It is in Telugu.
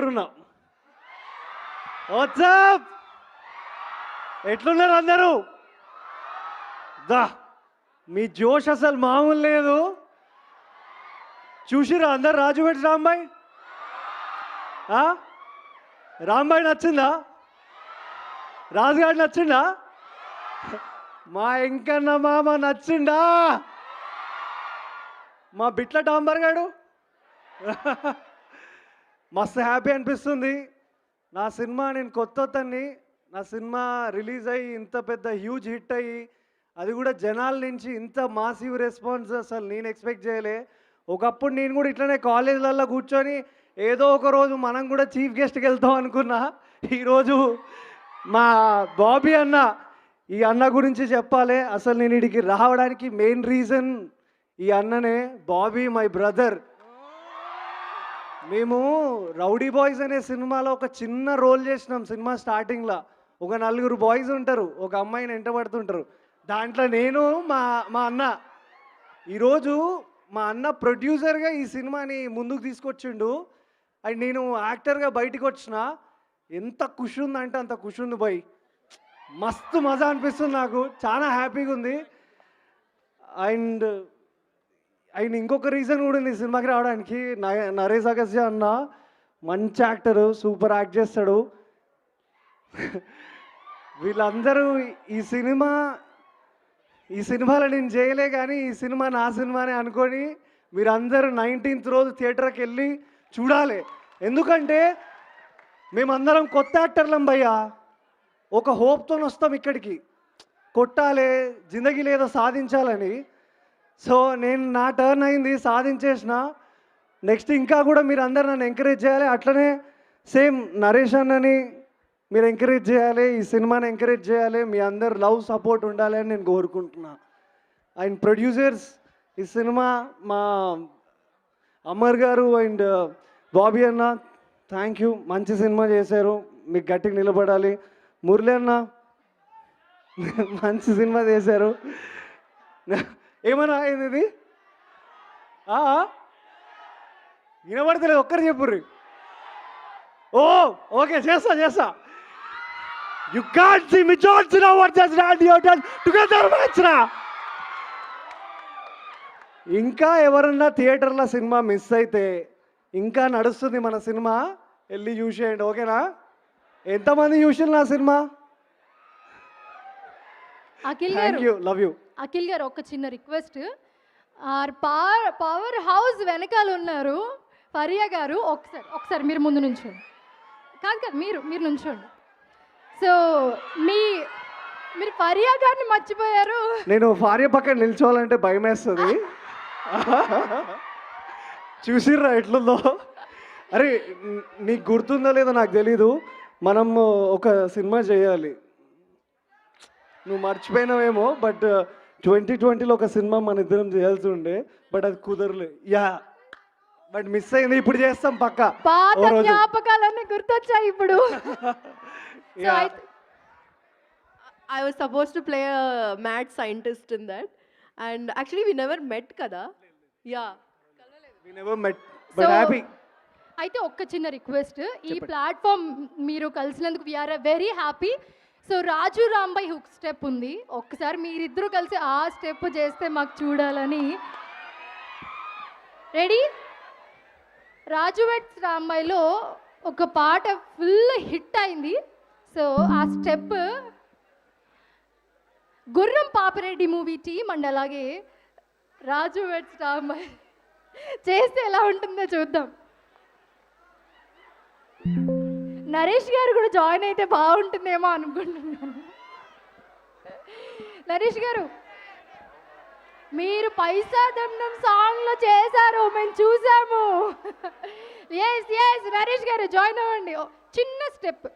అంటున్నా. వాట్సాప్ ఎట్లున్నారు అందరూ? దా మీ జోష్ అసలు మామూలు లేదు. చూసిరా అందరు రాజువేట్ రాంబాయ్? రాంబాయ్ నచ్చిందా? రాజుగాడు నచ్చిందా? మా ఇంకన్న మామ నచ్చిందా? మా బిట్ల డాంబర్ గాడు మస్తు హ్యాపీ అనిపిస్తుంది. నా సినిమా నేను కొత్తని నా సినిమా రిలీజ్ అయ్యి ఇంత పెద్ద హ్యూజ్ హిట్ అయ్యి అది కూడా జనాల నుంచి ఇంత మాసివ్ రెస్పాన్స్ అసలు నేను ఎక్స్పెక్ట్ చేయలే. ఒకప్పుడు నేను కూడా ఇట్లనే కాలేజీలలో కూర్చొని ఏదో ఒక రోజు మనం కూడా చీఫ్ గెస్ట్కి వెళ్తాం అనుకున్నా. ఈరోజు మా బాబీ అన్న, ఈ అన్న గురించి చెప్పాలి. అసలు నేను ఇడికి రావడానికి మెయిన్ రీజన్ ఈ అన్ననే. Bobby my brother. మేము రౌడీ బాయ్స్ అనే సినిమాలో ఒక చిన్న రోల్ చేసినాం. సినిమా స్టార్టింగ్లో ఒక 4 బాయ్స్ ఉంటారు, ఒక అమ్మాయిని వెంటబడుతుంటారు. దాంట్లో నేను మా మా అన్న. ఈరోజు మా అన్న ప్రొడ్యూసర్గా ఈ సినిమాని ముందుకు తీసుకొచ్చిండు. అండ్ నేను యాక్టర్గా బయటికి వచ్చిన. ఎంత ఖుషి ఉందంటే అంత ఖుషి ఉంది బాయ్. మస్తు మజా అనిపిస్తుంది నాకు, చాలా హ్యాపీగా ఉంది. అండ్ ఆయన ఇంకొక రీజన్ కూడా ఉంది సినిమాకి రావడానికి. నరేష్ అగస్త్య అన్న మంచి యాక్టరు, సూపర్ యాక్ట్ చేస్తాడు. వీళ్ళందరూ ఈ సినిమాలో నేను చేయలే కానీ ఈ సినిమా నా సినిమానే అనుకొని మీరందరూ 19th రోజు థియేటర్కి వెళ్ళి చూడాలి. ఎందుకంటే మేమందరం కొత్త యాక్టర్లం భయ్యా. ఒక హోప్తో వస్తాం ఇక్కడికి, కొట్టాలి, జిందగీలో ఏదో సాధించాలని. సో నేను నా టర్న్ అయింది, సాధించేసిన. నెక్స్ట్ ఇంకా కూడా మీరు అందరు నన్ను ఎంకరేజ్ చేయాలి. అట్లనే సేమ్ నరేష్ అన్నని మీరు ఎంకరేజ్ చేయాలి, ఈ సినిమాని ఎంకరేజ్ చేయాలి. మీ అందరు లవ్ సపోర్ట్ ఉండాలి అని నేను కోరుకుంటున్నా. అండ్ ప్రొడ్యూసర్స్, ఈ సినిమా మా అమర్ గారు అండ్ బాబీ అన్న, థ్యాంక్ యూ. మంచి సినిమా చేశారు, మీకు గట్టిగా నిలబడాలి. మురళి అన్న మంచి సినిమా చేశారు. ఏమన్నా అయింది ఇది? వినబడతలేదు, ఒక్కరు చెప్పుర్రి. ఓకే, చేస్తా. You can't see me, Johnson, what just radio done together matchra. ఇంకా ఎవరన్నా థియేటర్లో సినిమా మిస్ అయితే ఇంకా నడుస్తుంది మన సినిమా, వెళ్ళి చూసేయండి. ఓకేనా? ఎంతమంది చూసారు నా cinema? Akhil you, love you. Akhil గారు ఒక చిన్న రిక్వెస్ట్. పవర్ హౌస్ వెనకాల ఉన్నారు ఫరియా గారు, ఒకసారి మీరు ముందు నుంచోండి. కాదు మీరు నుంచోండి. సో మీరు ఫరియా గారిని మర్చిపోయారు. నేను ఫారియా పక్కన నిల్చోవాలంటే భయం వేస్తుంది. చూసిర్రా ఎట్లుందో? అరే నీకు గుర్తుందో లేదో నాకు తెలీదు, మనం ఒక సినిమా చేయాలి. నువ్వు మర్చిపోయినావేమో, బట్ 2020లో ఒక సినిమా మన ఇద్దరం చేయాల్సి ఉండే, బట్ అది కుదరలే. బట్ మిస్ అయింది. ఇప్పుడు చేస్తాం పక్క. పాత జ్ఞాపకాలన్నీ గుర్తొచ్చాయి ఇప్పుడు. So I was supposed to play a mad scientist in that, and actually we never met kada. Yeah, we never met, but happy. అయితే ఒక్క చిన్న రిక్వెస్ట్, ఈ ప్లాట్ఫామ్ మీరు కలిసినందుకు వీఆర్ వెరీ హ్యాపీ. సో రాజు రాంబాయ్ హుక్ స్టెప్ ఉంది, ఒక్కసారి మీరిద్దరూ కలిసి ఆ స్టెప్ చేస్తే మాకు చూడాలని. రెడీ? రాజు వెట్స్ రాంబాయ్లో ఒక పాట ఫుల్ హిట్ అయింది. సో ఆ స్టెప్ గుర్రం పాపిరెడ్డి మూవీ టీమ్ అండ్ అలాగే రాజు వెట్స్ రాంబాయ్ చేస్తే ఎలా ఉంటుందో చూద్దాం. నరేష్ గారు కూడా జాయిన్ అయితే బాగుంటుందేమో అనుకుంటున్నాను. నరేష్ గారు, మీరు పైసా దండం సాంగ్లో చేశారు, మేము చూసాము. ఎస్ నరేష్ గారు జాయిన్ అవ్వండి. చిన్న స్టెప్.